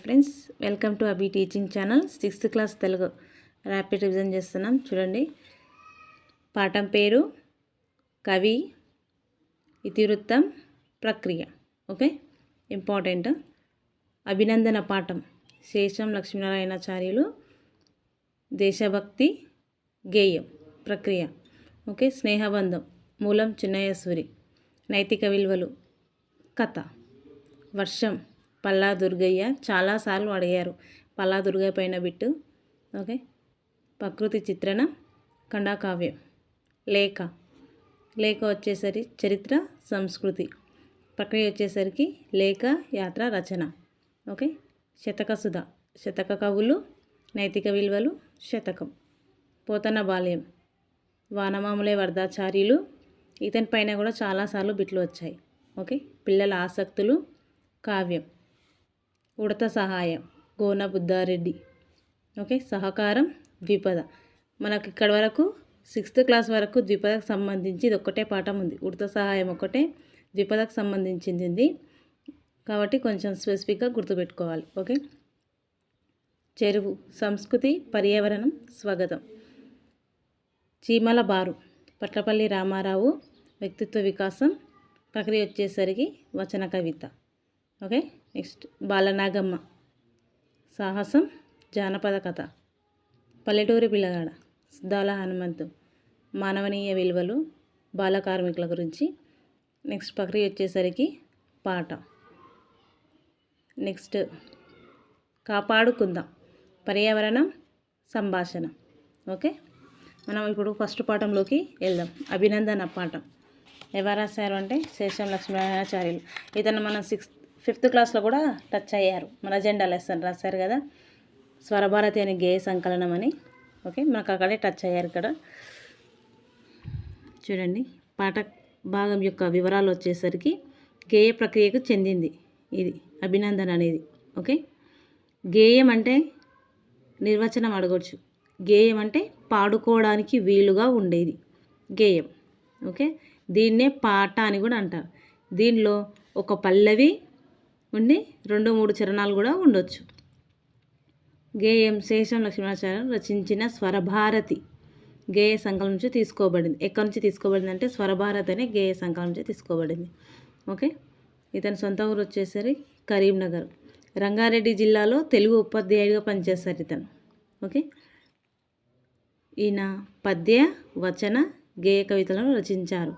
Friends, welcome to Abhi teaching channel. 6th class Telugu rapid revision చేస్తున్నాం. చూడండి, పాఠం పేరు కవి, ఇతివృత్తం, ప్రక్రియ. Okay, important. అభినందన పాఠం శేషం లక్ష్మీనారాయణాచార్యులు. దేశభక్తి గేయం ప్రక్రియ. ఓకే, స్నేహబంధం మూలం చిన్నయసూరి. నైతిక విలువలు కథ. వర్షం పల్లా దుర్గయ్య. చాలాసార్లు అడిగారు పల్లా దుర్గయ్య పైన బిట్టు. ఓకే, ప్రకృతి చిత్రణ ఖండకావ్యం. లేఖ లేఖ వచ్చేసరికి చరిత్ర సంస్కృతి. ప్రక్రియ వచ్చేసరికి లేఖ యాత్ర రచన. ఓకే, శతకసుధ శతక కవులు. నైతిక విలువలు శతకం. పోతన బాల్యం వానమాములే వరదాచార్యులు. ఇతని పైన కూడా చాలాసార్లు బిట్లు వచ్చాయి. ఓకే, పిల్లల ఆసక్తులు కావ్యం. ఉడత సహాయం గోన బుద్ధారెడ్డి. ఓకే, సహకారం ద్విపద. మనకి ఇక్కడ వరకు 6th క్లాస్ వరకు ద్విపదకు సంబంధించి ఇది ఒక్కటే పాఠం ఉంది. ఉడత సహాయం ఒకటే ద్విపదకు సంబంధించింది ఉంది కాబట్టి కొంచెం స్పెసిఫిక్గా గుర్తుపెట్టుకోవాలి. ఓకే, చెరువు సంస్కృతి పర్యావరణం స్వాగతం. చీమల బారు పట్లపల్లి రామారావు. వ్యక్తిత్వ వికాసం. ప్రక్రియ వచ్చేసరికి వచన కవిత. ఓకే, నెక్స్ట్ బాలనాగమ్మ సాహసం జానపద కథ. పల్లెటూరి పిల్లగాడ సిద్ధాల హనుమంతు. మానవనీయ విలువలు బాల కార్మికుల గురించి. నెక్స్ట్ ప్రక్రియ వచ్చేసరికి పాట. నెక్స్ట్ కాపాడుకుందాం పర్యావరణం సంభాషణ. ఓకే, మనం ఇప్పుడు ఫస్ట్ పాఠంలోకి వెళ్దాం. అభినందన పాఠం ఎవరు రాశారు అంటే శేషం లక్ష్మీనారాయణాచార్యులు. ఇతను మనం 5th క్లాస్లో కూడా టచ్ అయ్యారు. మన జెండా లెసన్ రాశారు కదా, స్వరభారతి అనే గేయ సంకలనం అని. ఓకే, మనకు అక్కడే టచ్ అయ్యారు. ఇక్కడ చూడండి, పాట భాగం యొక్క వివరాలు వచ్చేసరికి గేయ ప్రక్రియకు చెందింది ఇది అభినందన అనేది. ఓకే, గేయం అంటే నిర్వచనం అడగవచ్చు. గేయం అంటే పాడుకోవడానికి వీలుగా ఉండేది గేయం. ఓకే, దీన్నే పాట అని కూడా అంటారు. దీనిలో ఒక పల్లవి ఉండి 2-3 చరణాలు కూడా ఉండొచ్చు. గేయం శేషం లక్ష్మీనారాయణ రచించిన స్వరభారతి గేయ సంకలనం నుంచి తీసుకోబడింది. ఎక్కడి నుంచి తీసుకోబడింది అంటే స్వరభారతి అనే గేయ సంకలనం నుంచి తీసుకోబడింది. ఓకే, ఇతని సొంత ఊరు వచ్చేసరికి కరీంనగర్. రంగారెడ్డి జిల్లాలో తెలుగు ఉపాధ్యాయుడిగా పనిచేస్తారు ఇతను. ఓకే, ఈయన పద్య వచన గేయ కవితలను రచించారు.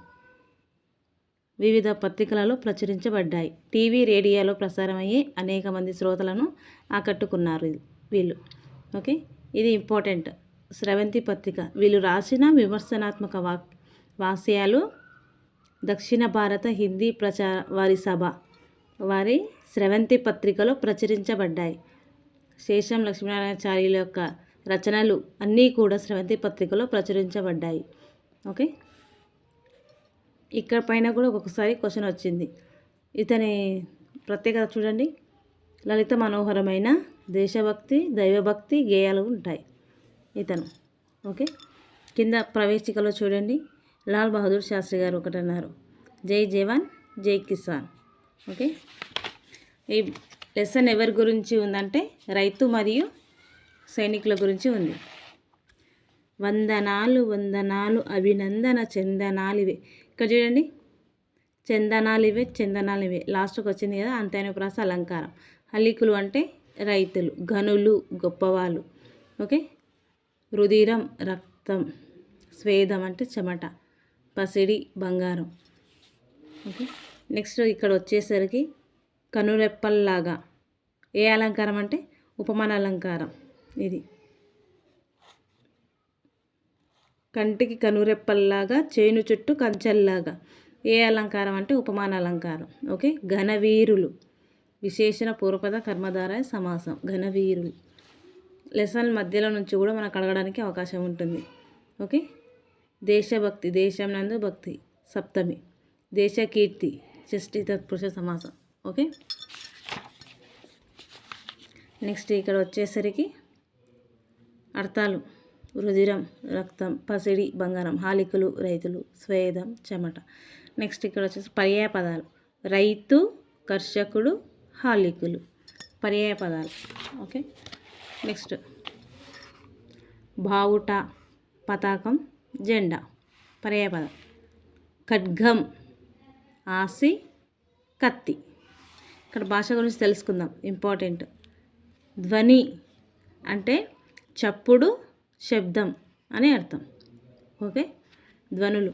వివిధ పత్రికలలో ప్రచురించబడ్డాయి. టీవీ రేడియోలో ప్రసారమయ్యే అనేక మంది శ్రోతలను ఆకట్టుకున్నారు వీళ్ళు. ఓకే, ఇది ఇంపార్టెంట్. స్రవంతి పత్రిక వీళ్ళు రాసిన విమర్శనాత్మక వాక్యాలు దక్షిణ భారత హిందీ వారి సభ వారి స్రవంతి పత్రికలో ప్రచురించబడ్డాయి. శేషం లక్ష్మీనారాయణాచార్యుల యొక్క రచనలు అన్నీ కూడా స్రవంతి పత్రికలో ప్రచురించబడ్డాయి. ఓకే, ఇక్కడ పైన కూడా ఒక్కొక్కసారి క్వశ్చన్ వచ్చింది. ఇతని ప్రత్యేకత చూడండి, లలిత మనోహరమైన దేశభక్తి దైవభక్తి గేయాలు ఉంటాయి ఇతను. ఓకే, కింద ప్రవేశికలో చూడండి, లాల్ బహదూర్ శాస్త్రి గారు ఒకటి అన్నారు, జై జవాన్ జై కిసాన్. ఓకే, ఈ లెసన్ ఎవరి గురించి ఉందంటే రైతు మరియు సైనికుల గురించి ఉంది. వందనాలు వందనాలు అభినందన చందనాలివే. ఇక్కడ చూడండి, చందనాలివే చందనాలివే లాస్ట్కి వచ్చింది కదా, అంత్యానుప్రాస అలంకారం. హలికులు అంటే రైతులు, ఘనులు గొప్పవాళ్ళు. ఓకే, రుధిరం రక్తం, స్వేదం అంటే చెమట, పసిడి బంగారం. ఓకే, నెక్స్ట్ ఇక్కడ వచ్చేసరికి కనురెప్పల్లాగా ఏ అలంకారం అంటే ఉపమాన అలంకారం. ఇది కంటికి కనురెప్పల్లాగా చేను చుట్టూ కంచెల్లాగా ఏ అలంకారం అంటే ఉపమాన అలంకారం. ఓకే, ఘనవీరులు విశేషణ పూర్వపద కర్మధారయ సమాసం. ఘనవీరులు లెసన్ మధ్యలో నుంచి కూడా మనకు అడగడానికి అవకాశం ఉంటుంది. ఓకే, దేశభక్తి దేశం నందు భక్తి సప్తమి. దేశకీర్తి షష్ఠి తత్పురుష సమాసం. ఓకే, నెక్స్ట్ ఇక్కడ వచ్చేసరికి అర్థాలు రుధిరం రక్తం, పసిడి బంగారం, హాలికులు రైతులు, స్వేదం చెమట. నెక్స్ట్ ఇక్కడ వచ్చేసి పర్యాయ పదాలు రైతు, కర్షకుడు, హాలికులు. పర్యాయ పదాలు. ఓకే, నెక్స్ట్ బావుట, పతాకం, జెండా పర్యాయ పదం. ఖడ్గం, ఆసి, కత్తి. ఇక్కడ భాష గురించి తెలుసుకుందాం, ఇంపార్టెంట్. ధ్వని అంటే చప్పుడు, శబ్దం అని అర్థం. ఓకే, ధ్వనులు,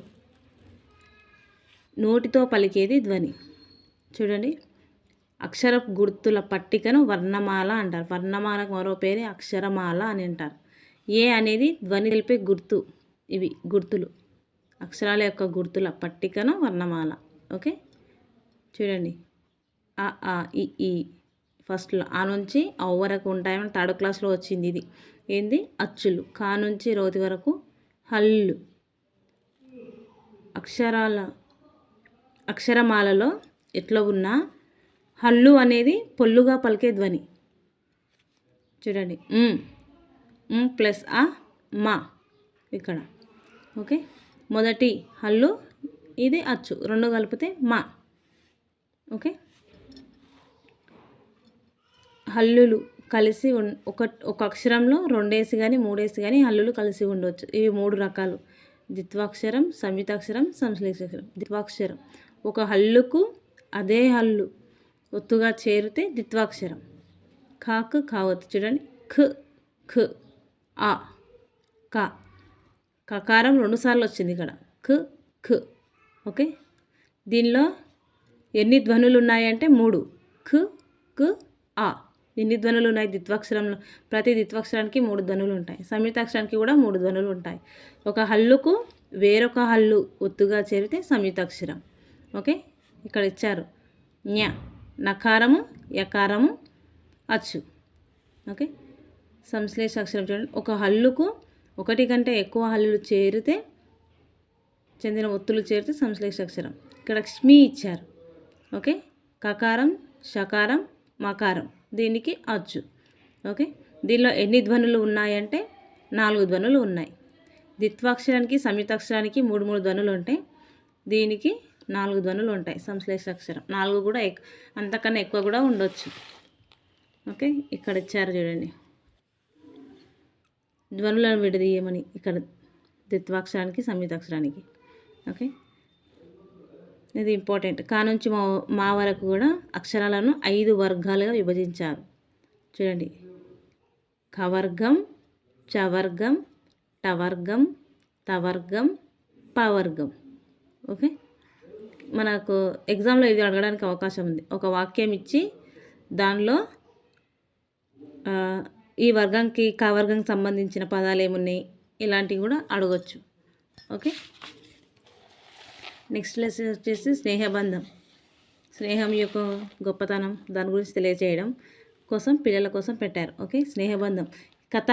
నోటితో పలికేది ధ్వని. చూడండి, అక్షరపు గుర్తుల పట్టికను వర్ణమాల అంటారు. వర్ణమాలకు మరో పేరు అక్షరమాల అని అంటారు. ఏ అనేది ధ్వని తెలిపే గుర్తు. ఇవి గుర్తులు, అక్షరాల యొక్క గుర్తుల పట్టికను వర్ణమాల. ఓకే, చూడండి, ఆ ఆ ఈ ఫస్ట్లో ఆ నుంచి ఆ వరకు ఉంటాయని థర్డ్ క్లాస్లో వచ్చింది. ఇది ఏంది? అచ్చులు. కా నుంచి రోతి వరకు హల్లు. అక్షరమాలలో ఎట్లా ఉన్నా హల్లు అనేది పొల్లుగా పలికే ధ్వని. చూడండి, ప్లస్ ఆ మా ఇక్కడ. ఓకే, మొదటి హల్లు, ఇది అచ్చు, రెండు కలిపితే మా. ఓకే, హల్లులు కలిసి ఒక అక్షరంలో రెండేసి కానీ మూడేసి కానీ హల్లులు కలిసి ఉండవచ్చు. ఇవి 3 రకాలు: ద్విత్వాక్షరం, సంయుక్తాక్షరం, సంశ్లేషాక్షరం. ద్విత్వాక్షరం ఒక హల్లుకు అదే హల్లు ఒత్తుగా చేరితే ద్విత్వాక్షరం. కాకు కావద్దు. చూడండి, ఖ ఖ, ఆ క. కకారం 2 సార్లు వచ్చింది ఇక్కడ, ఖ ఖ. ఓకే, దీనిలో ఎన్ని ధ్వనులు ఉన్నాయంటే 3. ఖ ఖ ఆ. ఎన్ని ధ్వనులు ఉన్నాయి ద్విత్వాక్షరంలో? ప్రతి ద్విత్వాక్షరానికి 3 ధ్వనులు ఉంటాయి. సంయుక్తాక్షరానికి కూడా 3 ధ్వనులు ఉంటాయి. ఒక హల్లుకు వేరొక హల్లు ఒత్తుగా చేరితే సంయుక్తాక్షరం. ఓకే, ఇక్కడ ఇచ్చారు ఞ, నకారము, యకారము, అచ్చు. ఓకే, సంశ్లేషాక్షరం చూడండి, ఒక హల్లుకు ఒకటి కంటే ఎక్కువ హల్లులు చెందిన ఒత్తులు చేరితే సంశ్లేషాక్షరం. ఇక్కడ క్ష్మి ఇచ్చారు. ఓకే, కకారం, షకారం, మకారం, దీనికి అచ్చు. ఓకే, దీనిలో ఎన్ని ధ్వనులు ఉన్నాయంటే 4 ధ్వనులు ఉన్నాయి. ద్విత్వాక్షరానికి సంయుక్తాక్షరానికి 3 ధ్వనులు ఉంటాయి. దీనికి 4 ధ్వనులు ఉంటాయి. సంశ్లేషాక్షరం 4 కూడా అంతకన్నా ఎక్కువ కూడా ఉండొచ్చు. ఓకే, ఇక్కడ ఇచ్చారు చూడండి, ధ్వనులను విడదీయమని ఇక్కడ ద్విత్వాక్షరానికి సంయుక్తాక్షరానికి. ఓకే, ఇది ఇంపార్టెంట్. కా నుంచి మా వరకు కూడా అక్షరాలను 5 వర్గాలుగా విభజించారు. చూడండి, కవర్గం, చవర్గం, టవర్గం, తవర్గం, పవర్గం. ఓకే, మనకు ఎగ్జామ్లో ఇది అడగడానికి అవకాశం ఉంది. ఒక వాక్యం ఇచ్చి దానిలో ఈ వర్గంకి కవర్గంకి సంబంధించిన పదాలు ఏమున్నాయి, ఇలాంటివి కూడా అడగచ్చు. ఓకే, నెక్స్ట్ లెసన్ వచ్చేసి స్నేహబంధం. స్నేహం యొక్క గొప్పతనం దాని గురించి తెలియజేయడం కోసం పిల్లల కోసం పెట్టారు. ఓకే, స్నేహబంధం. కథ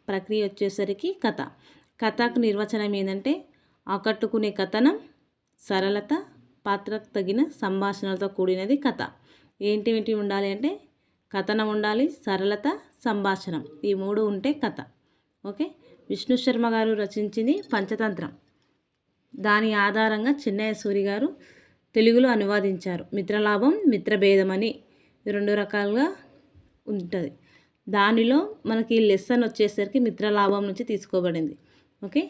ప్రక్రియ వచ్చేసరికి కథకు నిర్వచనం ఏంటంటే ఆకట్టుకునే కథనం, సరళత, పాత్రకు తగిన సంభాషణలతో కూడినది కథ. ఏంటి ఉండాలి అంటే కథనం ఉండాలి, సరళత, సంభాషణం, ఈ 3 ఉంటే కథ. ఓకే, విష్ణు శర్మ గారు రచించింది పంచతంత్రం. దాని ఆధారంగా చిన్నయ్య సూరి గారు తెలుగులో అనువాదించారు. మిత్రలాభం, మిత్రభేదం అని 2 రకాలుగా ఉంటుంది. దానిలో మనకి లెసన్ వచ్చేసరికి మిత్రలాభం నుంచి తీసుకోబడింది. ఓకే,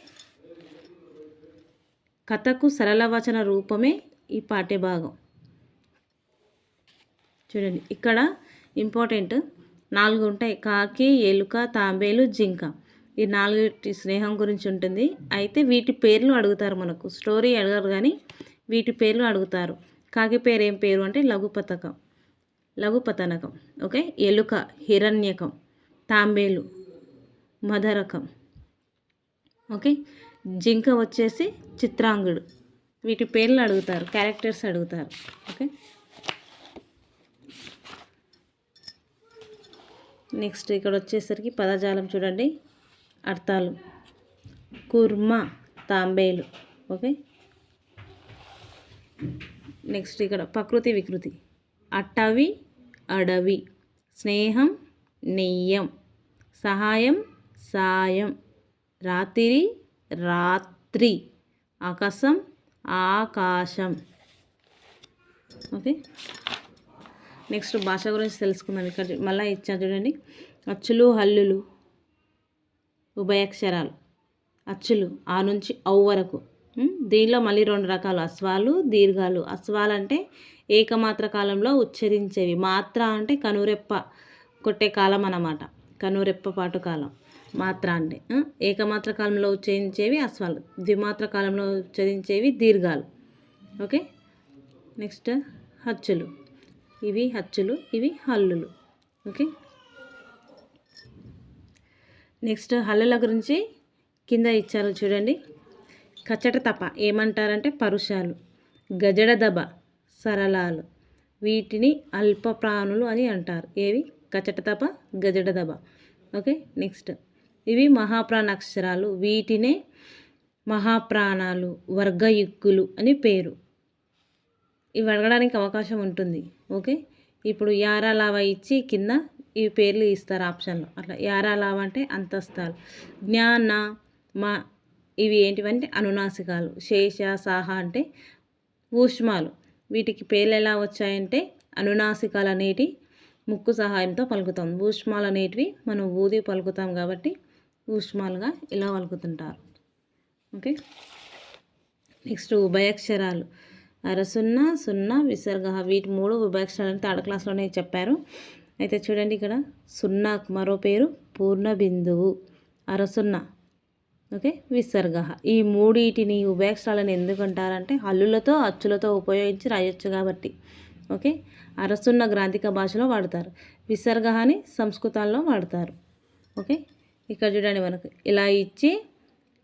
కథకు సరళ వచన రూపమే ఈ పాఠ్యభాగం. చూడండి, ఇక్కడ ఇంపార్టెంట్ 4 ఉంటాయి: కాకి, ఎలుక, తాంబేలు, జింక. ఈ 4 స్నేహం గురించి ఉంటుంది. అయితే వీటి పేర్లు అడుగుతారు, మనకు స్టోరీ అడగరు కానీ వీటి పేర్లు అడుగుతారు. కాకి పేరు ఏం పేరు అంటే లఘుపతనకం. ఓకే, ఎలుక హిరణ్యకం, తాంబేలు మధరకం. ఓకే, జింక వచ్చేసి చిత్రాంగుడు. వీటి పేర్లు అడుగుతారు, క్యారెక్టర్స్ అడుగుతారు. ఓకే, నెక్స్ట్ ఇక్కడ వచ్చేసరికి పదజాలం చూడండి, అర్థాలు. కుర్మ, తాంబేలు. ఓకే, నెక్స్ట్ ఇక్కడ ప్రకృతి వికృతి. అటవి, అడవి. స్నేహం, నెయ్యం. సహాయం, సాయం. రాత్రి, రాత్రి. ఆకాశం, ఆకాశం. ఓకే, నెక్స్ట్ భాష గురించి తెలుసుకుందాం. ఇక్కడ మళ్ళీ ఇచ్చారు చూడండి, అచ్చులు హల్లులు ఉభయక్షరాలు. అచ్చులు ఆ నుంచి ఔ వరకు. దీనిలో మళ్ళీ 2 రకాలు, అస్వాలు దీర్ఘాలు. అస్వాలు అంటే ఏకమాత్ర కాలంలో ఉచ్చరించేవి. మాత్ర అంటే కనురెప్ప కొట్టే కాలం అన్నమాట, కనురెప్ప పాటు కాలం. మాత్ర అంటే ఏకమాత్ర కాలంలో ఉచ్చరించేవి అస్వాలు, ద్విమాత్ర కాలంలో ఉచ్చరించేవి దీర్ఘాలు. ఓకే. నెక్స్ట్ హచ్చులు, ఇవి హచ్చులు, ఇవి హల్లులు. ఓకే. నెక్స్ట్ హల్లుల గురించి కింద ఇచ్చారు చూడండి. కచట తప ఏమంటారంటే పరుషాలు, గజడ దబ సరళాలు. వీటిని అల్ప ప్రాణులు అని అంటారు. ఏవి? కచట తప, గజడ దబ. ఓకే. నెక్స్ట్ ఇవి మహాప్రాణ అక్షరాలు, వీటినే మహాప్రాణాలు, వర్గయుక్కులు అని పేరు. ఇవి అడగడానికి అవకాశం ఉంటుంది. ఓకే. ఇప్పుడు యారా లావా ఇచ్చి కింద ఈ పేర్లు ఇస్తారు ఆప్షన్లో. అట్లా యారా లావా అంటే అంతస్తాలు, జ్ఞాన మా ఇవి ఏంటివంటే అనునాసికాలు, శేష సాహ అంటే ఊష్మాలు. వీటికి పేర్లు ఎలా వచ్చాయంటే అనునాసికాలు అనేటి ముక్కు సహాయంతో పలుకుతాం, ఊష్మాలు అనేటివి మనం ఊది పలుకుతాం కాబట్టి ఊష్మాలుగా ఇలా పలుకుతుంటారు. ఓకే. నెక్స్ట్ ఉభయక్షరాలు, అరసున్న సున్నా విసర్గ. వీటి 3 ఉభయక్షరాలు థర్డ్ క్లాస్లోనే చెప్పారు. అయితే చూడండి, ఇక్కడ సున్నాకు మరో పేరు పూర్ణ బిందువు, అరసున్న. ఓకే. విసర్గ. ఈ 3 ఉభయక్షరాలను ఎందుకంటారంటే హల్లులతో అచ్చులతో ఉపయోగించి రాయొచ్చు కాబట్టి. ఓకే. అరసున్న గ్రాంధిక భాషలో వాడతారు, విసర్గ అని సంస్కృతాల్లో వాడతారు. ఓకే. ఇక్కడ చూడండి, మనకు ఇలా ఇచ్చి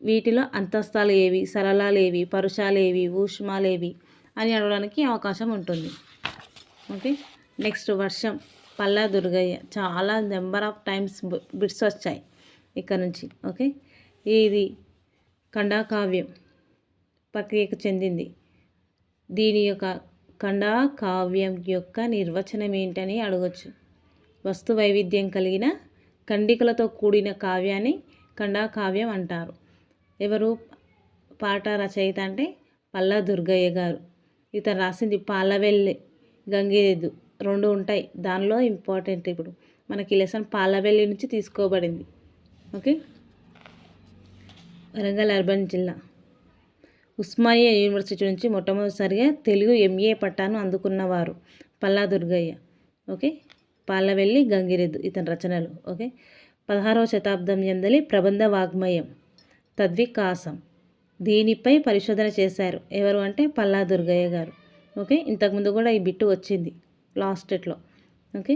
వీటిలో అంతస్తాలు ఏవి, సరళాలు ఏవి, పరుషాలు ఏవి, ఊష్మాలు ఏవి అని అడగడానికి అవకాశం ఉంటుంది. ఓకే. నెక్స్ట్ వర్షం, పల్లా దుర్గయ్య. చాలా నెంబర్ ఆఫ్ టైమ్స్ బిట్స్ వచ్చాయి ఇక్కడ నుంచి. ఓకే. ఇది ఖండకావ్యం ప్రక్రియకు చెందింది. దీని యొక్క ఖండకావ్యం యొక్క నిర్వచనం ఏంటని అడగచ్చు. వస్తు వైవిధ్యం కలిగిన ఖండికలతో కూడిన కావ్యాన్ని ఖండకావ్యం అంటారు. ఎవరు పాట రచయిత అంటే పల్లా దుర్గయ్య గారు. ఇతను రాసింది పాలవెల్లి, గంగిరెద్దు 2 ఉంటాయి. దానిలో ఇంపార్టెంట్ ఇప్పుడు మనకి లెసన్ పాలవెల్లి నుంచి తీసుకోబడింది. ఓకే. వరంగల్ అర్బన్ జిల్లా ఉస్మానియా యూనివర్సిటీ నుంచి మొట్టమొదటిసారిగా తెలుగు MA పట్టాను అందుకున్నవారు పల్లా దుర్గయ్య. ఓకే. పాలవెల్లి, గంగిరెద్దు ఇతని రచనలు. ఓకే. 16వ శతాబ్దం ఎందలి ప్రబంధ వాగ్మయం తద్వికాసం. దీనిపై పరిశోధన చేశారు. ఎవరు అంటే పల్లా దుర్గయ్య గారు. ఓకే. ఇంతకుముందు కూడా ఈ బిట్టు వచ్చింది లాస్ట్ డేట్లో. ఓకే.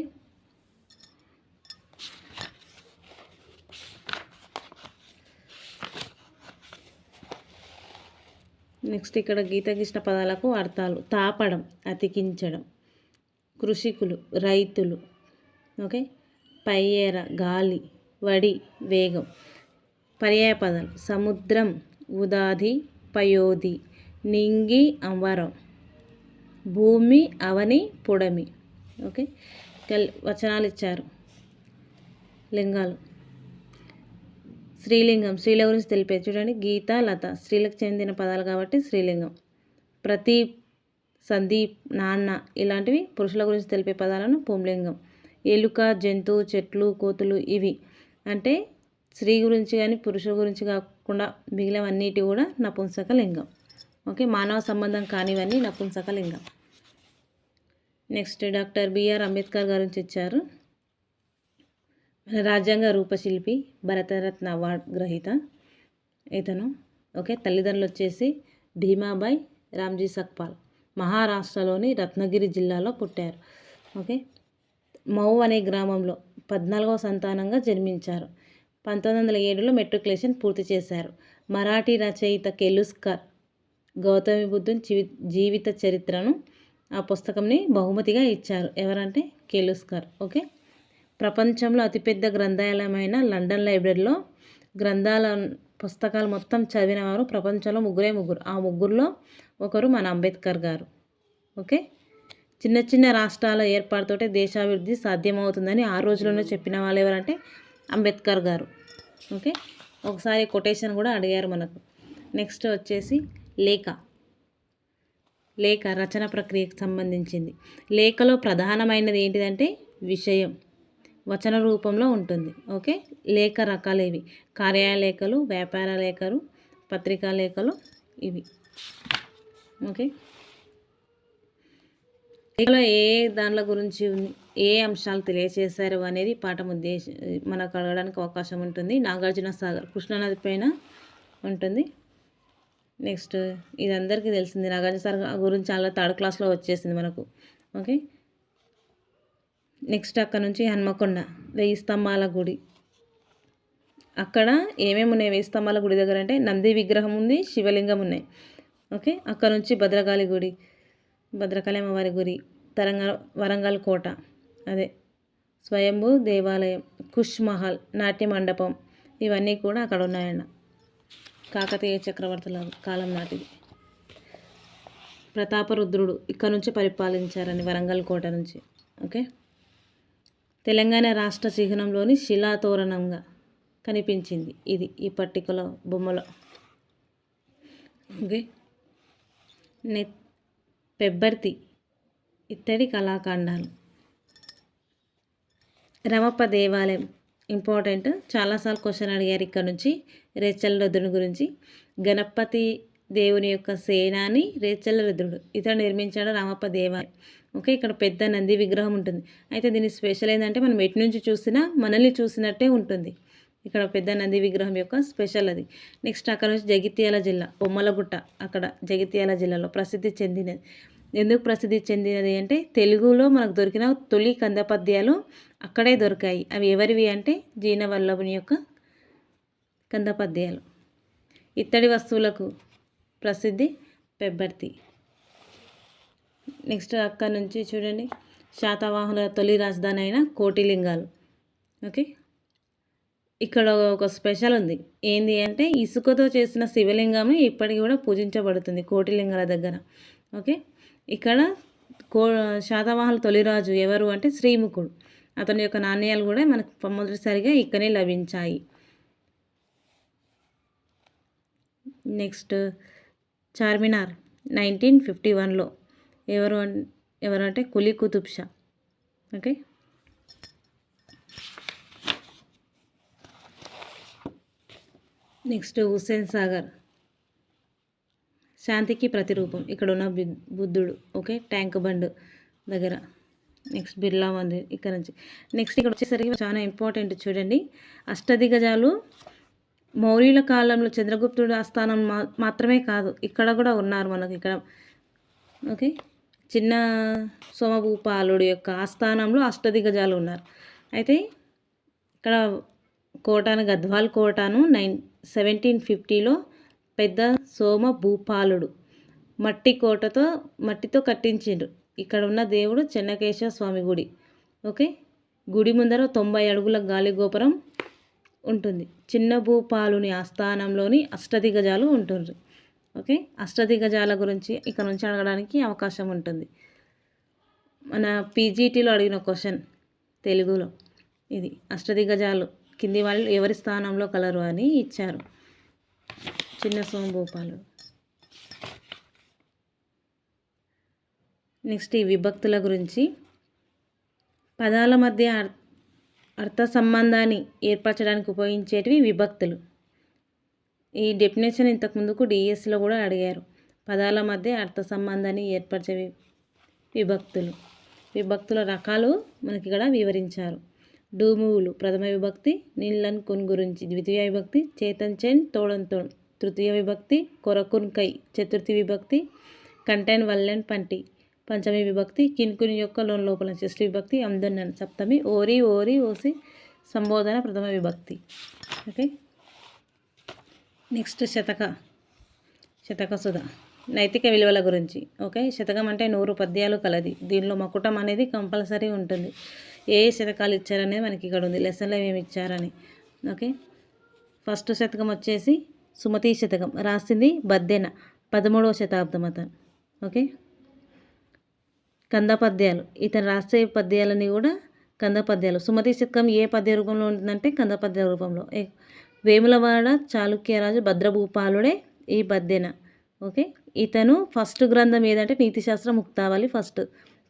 నెక్స్ట్ ఇక్కడ గీతకృష్ణ పదాలకు అర్థాలు. తాపడం అతికించడం, కృషికులు రైతులు. ఓకే. పయ్యేర గాలి, వడి వేగం. పర్యాయ పదాలు సముద్రం ఉదాది పయోధి, నింగి అంబరం, భూమి అవని పుడమి. ఓకే. వచనాలు ఇచ్చారు. లింగాలు, స్త్రీలింగం స్త్రీల గురించి తెలిపేది. చూడండి, గీత లత స్త్రీలకు చెందిన పదాలు కాబట్టి స్త్రీలింగం. ప్రదీప్, సందీప్, నాన్న ఇలాంటివి పురుషుల గురించి తెలిపే పదాలను పుంలింగం. ఎలుక, జంతువు, చెట్లు, కోతులు ఇవి అంటే స్త్రీ గురించి కానీ పురుషుల గురించి కాకుండా మిగిలినవన్నిటి కూడా నపుంసక లింగం. ఓకే. మానవ సంబంధం కానివన్నీ నపుంసక లింగం. నెక్స్ట్ డాక్టర్ బిఆర్ అంబేద్కర్ గురించి ఇచ్చారు. మన రాజ్యాంగ రూపశిల్పి, భారతరత్న అవార్డు గ్రహీత ఇతను. ఓకే. తల్లిదండ్రులు వచ్చేసి భీమాబాయ్, రామ్జీ సక్పాల్. మహారాష్ట్రలోని రత్నగిరి జిల్లాలో పుట్టారు. ఓకే. మౌ అనే గ్రామంలో 14వ సంతానంగా జన్మించారు. 1907లో మెట్రికులేషన్ పూర్తి చేశారు. మరాఠీ రచయిత కెలుస్కర్ గౌతమి బుద్ధుని జీవిత చరిత్రను ఆ పుస్తకంని బహుమతిగా ఇచ్చారు. ఎవరంటే కెలుస్కర్. ఓకే. ప్రపంచంలో అతిపెద్ద గ్రంథాలయమైన లండన్ లైబ్రరీలో గ్రంథాల పుస్తకాలు మొత్తం చదివిన వారు ప్రపంచంలో ముగ్గురు. ఆ ముగ్గురులో ఒకరు మన అంబేద్కర్ గారు. ఓకే. చిన్న చిన్న రాష్ట్రాల ఏర్పాటుతోటే దేశాభివృద్ధి సాధ్యమవుతుందని ఆ రోజుల్లోనే చెప్పిన వాళ్ళు ఎవరంటే అంబేద్కర్ గారు. ఓకే. ఒకసారి కొటేషన్ కూడా అడిగారు మనకు. నెక్స్ట్ వచ్చేసి లేఖ. లేఖ రచన ప్రక్రియకు సంబంధించింది. లేఖలో ప్రధానమైనది ఏంటిదంటే విషయం వచన రూపంలో ఉంటుంది. ఓకే, లేఖ రకాలు ఇవి: కార్యాలయ లేఖలు, వ్యాపార లేఖలు, పత్రికా లేఖలు ఇవి. ఓకే, లేఖలో ఏ దానిల గురించి ఉంది, ఏ అంశాలు తెలియచేశారు అనేది పాఠం ఉద్దేశం మనకు అడగడానికి అవకాశం ఉంటుంది. నాగార్జున సాగర్ కృష్ణానది పైన ఉంటుంది. నెక్స్ట్ ఇది అందరికీ తెలిసింది, నాగార్జున సాగర్ గురించి చాలా థర్డ్ క్లాస్లో వచ్చేసింది మనకు. ఓకే, నెక్స్ట్ అక్కడ నుంచి హన్మకొండ 1000 స్తంభాల గుడి. అక్కడ ఏమేమి ఉన్నాయి 1000 స్తంభాల గుడి దగ్గర అంటే నంది విగ్రహం ఉంది, శివలింగం ఉన్నాయి. ఓకే, అక్కడ నుంచి భద్రకాళి గుడి, భద్రకాళి అమ్మవారి గుడి, వరంగల్ కోట, అదే స్వయంభూ దేవాలయం, కుష్ మహల్, నాట్య మండపం, ఇవన్నీ కూడా అక్కడ ఉన్నాయండి. కాకతీయ చక్రవర్తుల కాలం నాటిది. ప్రతాపరుద్రుడు ఇక్కడ నుంచి పరిపాలించారని వరంగల్ కోట నుంచి. ఓకే, తెలంగాణ రాష్ట్ర చిహ్నంలోని శిలాతోరణంగా కనిపించింది ఇది ఈ పర్టికులర్ బొమ్మలో. ఓకే, పెబ్బర్తి ఇత్తడి కళాఖండాలు. రమప్ప దేవాలయం ఇంపార్టెంట్, చాలాసార్లు క్వశ్చన్ అడిగారు ఇక్కడ నుంచి. రేచల్ రుద్రుని గురించి, గణపతి దేవుని యొక్క సేనాని రేచల్ రుద్రుడు, ఇతడు నిర్మించాడు రామప్ప దేవాలయం. ఓకే, ఇక్కడ పెద్ద నంది విగ్రహం ఉంటుంది. అయితే దీని స్పెషల్ ఏంటంటే మనం ఎటు నుంచి చూసినా మనల్ని చూసినట్టే ఉంటుంది. ఇక్కడ పెద్ద నంది విగ్రహం యొక్క స్పెషల్ అది. నెక్స్ట్ అక్కడ నుంచి జగిత్యాల జిల్లా బొమ్మలగుట్ట, అక్కడ జగిత్యాల జిల్లాలో ప్రసిద్ధి చెందినది. ఎందుకు ప్రసిద్ధి చెందినది అంటే తెలుగులో మనకు దొరికిన తొలి కందపద్యాలు అక్కడే దొరికాయి. అవి ఎవరివి అంటే జీన వల్లభుని యొక్క కందపద్యాలు. ఇత్తడి వస్తువులకు ప్రసిద్ధి పెబ్బర్తి. నెక్స్ట్ అక్కడ నుంచి చూడండి, శాతవాహనుల తొలి రాజధాని అయిన కోటిలింగాలు. ఓకే, ఇక్కడ ఒక స్పెషల్ ఉంది, ఏంది అంటే ఇసుకతో చేసిన శివలింగం ఇప్పటికి కూడా పూజించబడుతుంది కోటిలింగాల దగ్గర. ఓకే, ఇక్కడ శాతవాహనుల తొలిరాజు ఎవరు అంటే శ్రీముఖుడు, అతని యొక్క నాణ్యాలు కూడా మనకు మొదటిసారిగా ఇక్కడే లభించాయి. నెక్స్ట్ చార్మినార్ 1951లో ఎవరు అంటే కులీ కుతుబ్ షా. ఓకే, నెక్స్ట్ హుస్సేన్ సాగర్ శాంతికి ప్రతిరూపం, ఇక్కడ ఉన్న బుద్ధుడు. ఓకే, ట్యాంక్ బండ్ దగ్గర. నెక్స్ట్ బిర్లా మందిర్ ఇక్కడ నుంచి. నెక్స్ట్ ఇక్కడ వచ్చేసరికి చాలా ఇంపార్టెంట్ చూడండి, అష్టదిగ్గజాలు మౌర్యుల కాలంలో చంద్రగుప్తుడు ఆస్థానం మాత్రమే కాదు, ఇక్కడ కూడా ఉన్నారు మనకి ఇక్కడ. ఓకే, చిన్న సోమభూపాలుడు యొక్క ఆస్థానంలో అష్టదిగ్గజాలు ఉన్నారు. అయితే ఇక్కడ కోటను గద్వాల్ కోటను 1750లో పెద్ద సోమభూపాలుడు మట్టితో కట్టించిండు. ఇక్కడ ఉన్న దేవుడు చెన్నకేశవ స్వామి గుడి. ఓకే, గుడి ముందర 90 అడుగుల గాలి గోపురం ఉంటుంది. చిన్న భూపాలుని ఆస్థానంలోని అష్టదిగ్గజాలు ఉంటుంది. ఓకే, అష్టదిగ్గజాల గురించి ఇక్కడ నుంచి అడగడానికి అవకాశం ఉంటుంది. మన పీజీటీలో అడిగిన క్వశ్చన్ తెలుగులో ఇది, అష్టదిగ్గజాలు కింది వాళ్ళు ఎవరి స్థానంలో కలరు అని ఇచ్చారు. చిన్న సోమభూపాలుడు. నెక్స్ట్ ఈ విభక్తుల గురించి, పదాల మధ్య అర్థ సంబంధాన్ని ఏర్పరచడానికి ఉపయోగించేటివి విభక్తులు. ఈ డెఫినేషన్ ఇంతకుముందుకు డిఎస్లో కూడా అడిగారు. పదాల మధ్య అర్థ సంబంధాన్ని ఏర్పరిచే విభక్తులు. విభక్తుల రకాలు మనకి ఇక్కడ వివరించారు. డూమువులు ప్రథమ విభక్తి, నీళ్ళన్ కున్ గురించి ద్వితీయ విభక్తి, చేతన్ చెన్ తోడన్ తోన్ తృతీయ విభక్తి, కొరకున్ కై చతుర్థి విభక్తి, కంటెన్ వల్లెన్ పంటి పంచమి విభక్తి, కిన్కుని యొక్క లోన్ లోపల షష్ఠి విభక్తి, అందున్నన్ సప్తమి, ఓరి ఓరి ఓసి సంబోధన ప్రథమ విభక్తి. ఓకే, నెక్స్ట్ శతక సుధ నైతిక విలువల గురించి. ఓకే, శతకం అంటే 100 పద్యాలు కలది. దీనిలో మకుటం అనేది కంపల్సరీ ఉంటుంది. ఏ శతకాలు ఇచ్చారనేది మనకి ఇక్కడ ఉంది, లెసన్లో ఏమి ఇచ్చారని. ఓకే, ఫస్ట్ శతకం వచ్చేసి సుమతి శతకం, రాసింది బద్దెన, 13వ శతాబ్దం అతను. ఓకే, కంద పద్యాలు, ఇతను రాసే పద్యాలని కూడా కంద పద్యాలు. సుమతి శతకం ఏ పద్య రూపంలో ఉంటుందంటే కంద పద్య రూపంలో. వేములవాడ చాళుక్యరాజు భద్రభూపాలుడే ఈ బద్దెన ఓకే. ఇతను ఫస్ట్ గ్రంథం ఏదంటే నీతిశాస్త్ర ముక్తావళి ఫస్ట్.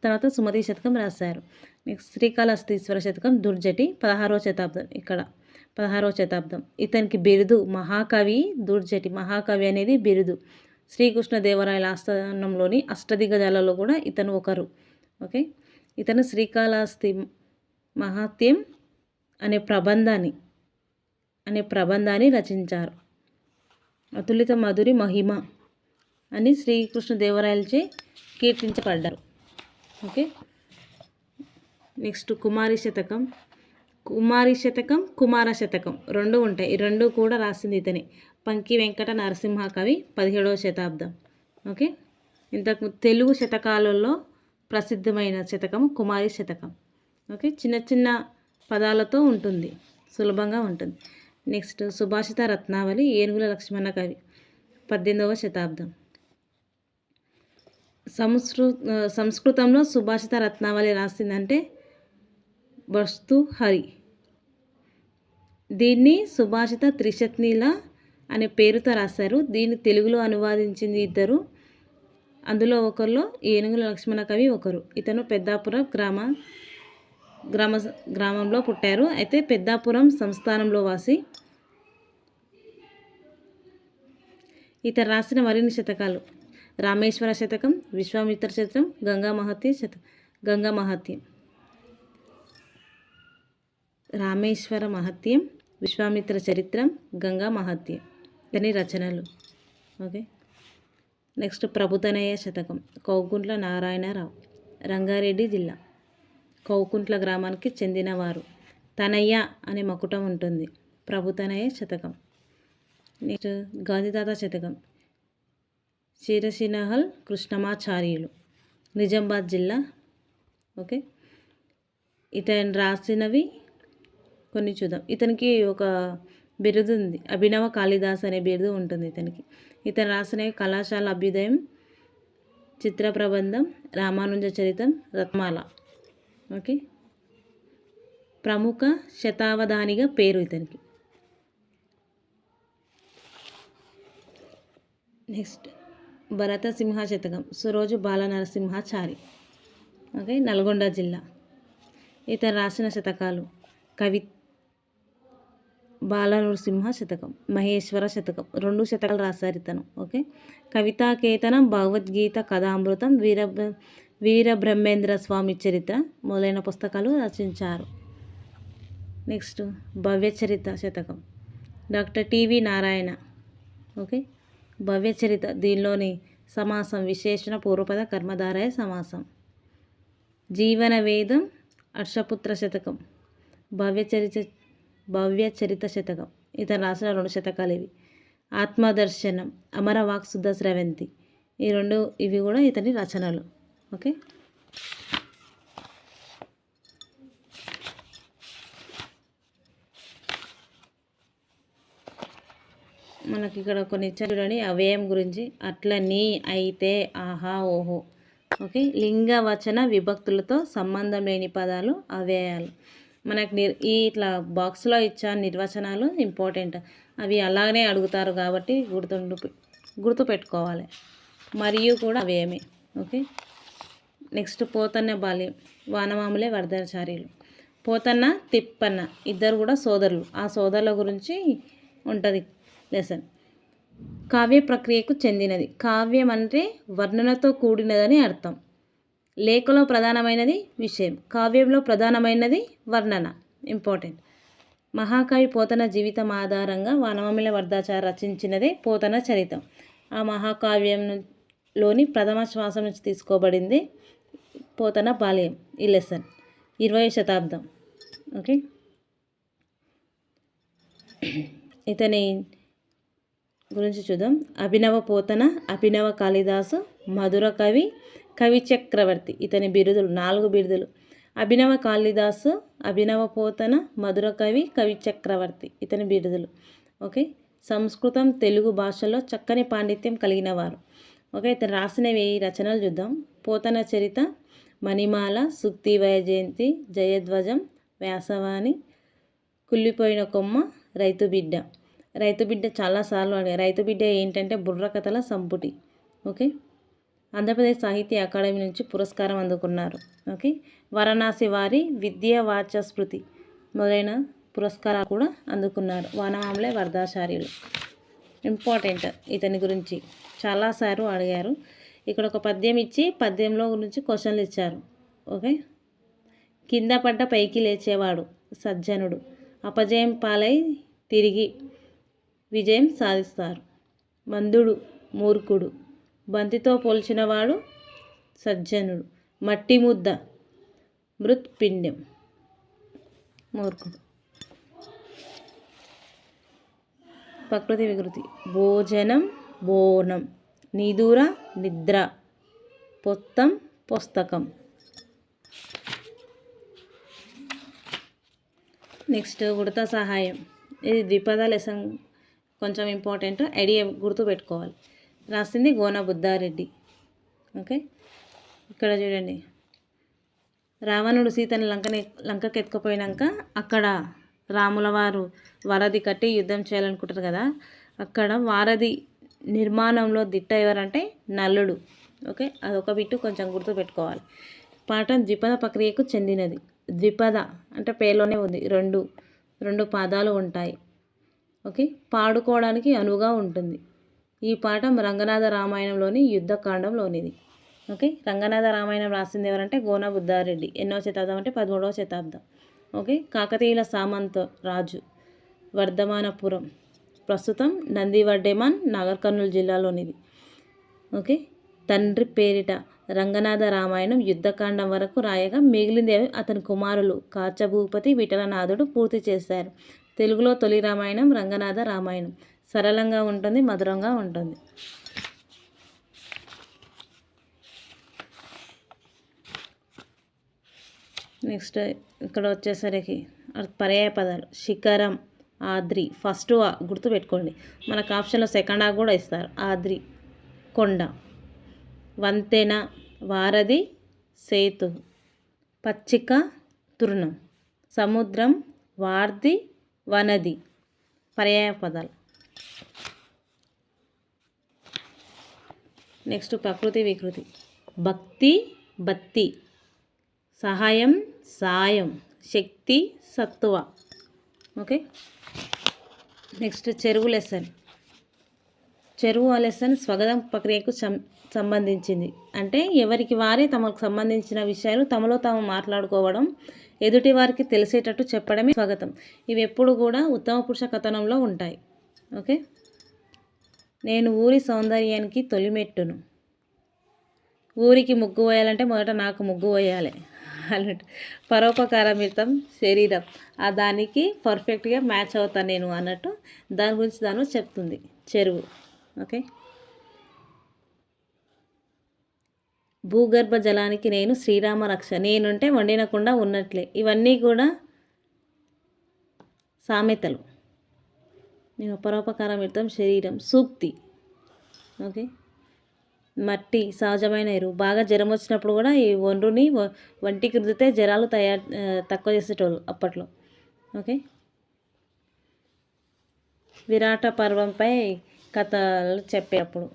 తర్వాత సుమతి శతకం రాశారు. నెక్స్ట్ శ్రీకాళహస్తీశ్వర శతకం దుర్జటి 16వ శతాబ్దం. ఇక్కడ 16వ శతాబ్దం. ఇతనికి బిరుదు మహాకవి దుర్జటి. మహాకవి అనేది బిరుదు. శ్రీకృష్ణదేవరాయల ఆస్థానంలోని అష్టదిగ్గజాలలో కూడా ఇతను ఒకరు. ఓకే. ఇతను శ్రీకాళహస్తి మహాత్యం అనే ప్రబంధాన్ని రచించారు. అతులిత మధురి మహిమ అని శ్రీకృష్ణదేవరాయలచే కీర్తించబడ్డారు. ఓకే. నెక్స్ట్ కుమార శతకం రెండు ఉంటాయి. ఈ రెండు కూడా రాసింది ఇతనే. పంకి వెంకట నరసింహ కవి 17వ శతాబ్దం. ఓకే. ఇంతకు తెలుగు శతకాలలో ప్రసిద్ధమైన శతకం కుమారి శతకం. ఓకే. చిన్న చిన్న పదాలతో ఉంటుంది, సులభంగా ఉంటుంది. నెక్స్ట్ సుభాషిత రత్నావళి ఏనుగుల లక్ష్మణ కవి 18వ శతాబ్దం. సంస్కృతంలో సుభాషిత రత్నావళి రాసిందంటే భర్తృహరి. దీన్ని సుభాషిత త్రిశత్నీల అనే పేరుతో రాశారు. దీన్ని తెలుగులో అనువాదించింది ఇద్దరు. అందులో ఒకరిలో ఏనుగుల లక్ష్మణ కవి ఒకరు. ఇతను పెద్దాపురం గ్రామంలో పుట్టారు. అయితే పెద్దాపురం సంస్థానంలో వాసి. ఇతను రాసిన మరిన్ని శతకాలు రామేశ్వర శతకం, విశ్వామిత్ర శతకం, గంగా మహత్యం, రామేశ్వర మహత్యం, విశ్వామిత్ర చరిత్రం, గంగా మహత్యం ఇతని రచనలు. ఓకే. నెక్స్ట్ ప్రభుతనయ శతకం కౌకుంట్ల నారాయణరావు, రంగారెడ్డి జిల్లా. కౌకుంట్ల గ్రామానికి చెందినవారు. తనయ్య అనే మకుటం ఉంటుంది. ప్రభుతనయ శతకం. నెక్స్ట్ గాంధీతాత శతకం శిరసినహల్ కృష్ణమాచార్యులు, నిజామాబాద్ జిల్లా. ఓకే. ఇతను రాసినవి కొన్ని చూద్దాం. ఇతనికి ఒక బిరుదు ఉంది, అభినవ కాళిదాస్ అనే బిరుదు ఉంటుంది ఇతనికి. ఇతను రాసినవి కళాశాల అభ్యుదయం, చిత్ర ప్రబంధం, రామానుజ చరితం, రత్మాల. ఓకే. ప్రముఖ శతావధానిగా పేరు ఇతనికి. నెక్స్ట్ భరత సింహ శతకం సురోజు బాల నరసింహాచారి. ఓకే. నల్గొండ జిల్లా. ఇతను రాసిన శతకాలు బాల నరసింహ శతకం, మహేశ్వర శతకం 2 శతకాలు రాశారు ఇతను. ఓకే. కవితాకేతనం, భగవద్గీత కథామృతం, వీరబ్రహ్మేంద్ర స్వామి చరిత్ర మొదలైన పుస్తకాలు రచించారు. నెక్స్ట్ భవ్యచరిత శతకం డాక్టర్ టివి నారాయణ. ఓకే. భవ్యచరిత దీనిలోని సమాసం విశేషణ పూర్వపద కర్మధారయ సమాసం. జీవన వేదం హర్షపుత్ర శతకం, భవ్యచరిత శతకం ఇతను రాసిన 2 శతకాలు ఇవి. ఆత్మదర్శనం, అమరవాక్శుద్ధ స్రవంతి ఇవి కూడా ఇతని రచనలు. ఓకే. మనకి ఇక్కడ కొన్ని చూడండి అవ్యయం గురించి. అట్లా నీ, అయితే, ఆహా, ఓహో. ఓకే. లింగ వచన విభక్తులతో సంబంధం లేని పదాలు అవ్యయాలు. మనకు ఇట్లా బాక్స్లో ఇచ్చా నిర్వచనాలు ఇంపార్టెంట్. అవి అలాగనే అడుగుతారు కాబట్టి గుర్తుపెట్టుకోవాలి. మరియు కూడా అవ్యయమే. ఓకే. నెక్స్ట్ పోతన్న బాల్యం వానమాములే వరదాచార్యులు. పోతన్న తిప్పన్న ఇద్దరు కూడా సోదరులు. ఆ సోదరుల గురించి ఉంటుంది లెసన్. కావ్య ప్రక్రియకు చెందినది. కావ్యం అంటే వర్ణనతో కూడినదని అర్థం. లేఖలో ప్రధానమైనది విషయం, కావ్యంలో ప్రధానమైనది వర్ణన. ఇంపార్టెంట్. మహాకవి పోతన జీవితం ఆధారంగా వానమాముల వరదాచార్య రచించినదే పోతన చరితం. ఆ మహాకావ్యంలోని ప్రథమ శ్వాసం నుంచి తీసుకోబడింది పోతన బాల్యం. ఈ లెసన్ 20వ శతాబ్దం. ఓకే. ఇతని గురించి చూద్దాం. అభినవ పోతన, అభినవ కాళిదాసు, మధుర కవి, కవి చక్రవర్తి ఇతని బిరుదులు 4 బిరుదులు. అభినవ కాళిదాసు, అభినవ పోతన, మధుర కవి, కవి చక్రవర్తి ఇతని బిరుదులు. ఓకే. సంస్కృతం తెలుగు భాషలో చక్కని పాండిత్యం కలిగిన వారు. ఓకే. ఇతను రాసినవి రచనలు చూద్దాం. పోతన చరిత, మణిమాల, సూక్తి వైజయంతి, జయధ్వజం, వ్యాసవాణి, కుళ్ళిపోయిన కొమ్మ, రైతు బిడ్డ. రైతు బిడ్డ చాలాసార్లు అడిగారు. రైతు బిడ్డ ఏంటంటే బుర్రకథల సంపుటి. ఓకే, ఆంధ్రప్రదేశ్ సాహిత్య అకాడమీ నుంచి పురస్కారం అందుకున్నారు. ఓకే, వారణాసి వారి విద్యా వాచస్పతి మొదలైన పురస్కారాలు కూడా అందుకున్నారు. వానమామలే వరదాచార్యులు. ఇంపార్టెంట్ ఇతని గురించి చాలాసార్లు అడిగారు. ఇక్కడ ఒక పద్యం ఇచ్చి పద్యంలో గురించి క్వశ్చన్లు ఇచ్చారు. ఓకే, కింద పడ్డ పైకి లేచేవాడు సజ్జనుడు, అపజయం పాలై తిరిగి విజయం సాధిస్తారు. మందుడు మూర్ఖుడు, బంతితో పోల్చినవాడు సజ్జనుడు, మట్టి ముద్ద మృత్పిండం మూర్ఖుడు. ప్రకృతి వికృతి భోజనం బోనం, నిదుర నిద్ర, పొత్తం పుస్తకం. నెక్స్ట్ ఉడత సహాయం. ఇది ద్విపద లెసన్, కొంచెం ఇంపార్టెంట్, ఐడియా గుర్తు పెట్టుకోవాలి. రాసింది గోన బుద్ధారెడ్డి. ఓకే, ఇక్కడ చూడండి, రావణుడు సీతను లంకకి ఎత్తుకుపోయినాక అక్కడ రాముల వారు వారధి కట్టి యుద్ధం చేయాలనుకుంటారు కదా, అక్కడ వారధి నిర్మాణంలో దిట్ట ఎవరంటే నల్లుడు. ఓకే, అదొక బిట్టు కొంచెం గుర్తు పెట్టుకోవాలి. పాఠం ద్విపద ప్రక్రియకు చెందినది. ద్విపద అంటే పేర్లోనే ఉంది, రెండు పాదాలు ఉంటాయి. ఓకే, పాడుకోవడానికి అనువుగా ఉంటుంది. ఈ పాఠం రంగనాథ రామాయణంలోని యుద్ధకాండంలోనిది. ఓకే, రంగనాథ రామాయణం రాసింది ఎవరంటే గోన బుద్ధారెడ్డి. ఎన్నో శతాబ్దం అంటే 13వ శతాబ్దం. ఓకే, కాకతీయుల సామంత రాజు, వర్ధమానపురం, ప్రస్తుతం నందివర్ధమాన్, నాగర్ కర్నూలు జిల్లాలోనిది. ఓకే, తండ్రి పేరిట రంగనాథ రామాయణం యుద్ధకాండం వరకు రాయగా మిగిలింది అతని కుమారులు కాచభూపతి, విఠలనాథుడు పూర్తి చేశారు. తెలుగులో తొలి రామాయణం రంగనాథ రామాయణం. సరళంగా ఉంటుంది, మధురంగా ఉంటుంది. నెక్స్ట్ ఇక్కడ వచ్చేసరికి పర్యాయ పదాలు. శిఖరం, ఆద్రి. ఫస్ట్ గుర్తుపెట్టుకోండి, మనకు ఆప్షన్లో సెకండ్ కూడా ఇస్తారు. ఆద్రి కొండ, వంతెన వారధి సేతు, పచ్చిక తృణం, సముద్రం వార్ధి వనది. పర్యాయ పదాలు. నెక్స్ట్ ప్రకృతి వికృతి. భక్తి బత్తి, సహాయం సాయం, శక్తి సత్తువ. ఓకే, నెక్స్ట్ చెరువు లెసన్. చెరువు లెసన్ స్వగతం ప్రక్రియకు సంబంధించింది. అంటే ఎవరికి వారే తమకు సంబంధించిన విషయాలు తమలో తాము మాట్లాడుకోవడం, ఎదుటి వారికి తెలిసేటట్టు చెప్పడమే స్వగతం. ఇవి ఎప్పుడు కూడా ఉత్తమ పురుష కథనంలో ఉంటాయి. ఓకే, నేను ఊరి సౌందర్యానికి తొలిమెట్టును. ఊరికి ముగ్గు వేయాలంటే మొదట నాకు ముగ్గు వేయాలి అన్నట్టు. పరోపకారమితం శరీరం, ఆ దానికి పర్ఫెక్ట్గా మ్యాచ్ అవుతాను నేను అన్నట్టు దాని గురించి దాని చెప్తుంది చెరువు. ఓకే, భూగర్భ జలానికి నేను శ్రీరామ రక్ష, నేనుంటే వండినకుండా ఉన్నట్లే. ఇవన్నీ కూడా సామెతలు. నేను పరోపకారమితం శరీరం సూక్తి. ఓకే, మట్టి సహజమైన ఎరువు. బాగా జ్వరం వచ్చినప్పుడు కూడా ఈ ఒండ్రుని వంటికి రుద్దితే జ్వరాలు తక్కువ చేసేటోళ్ళు అప్పట్లో. ఓకే, విరాట పర్వంపై కథలు చెప్పేటప్పుడు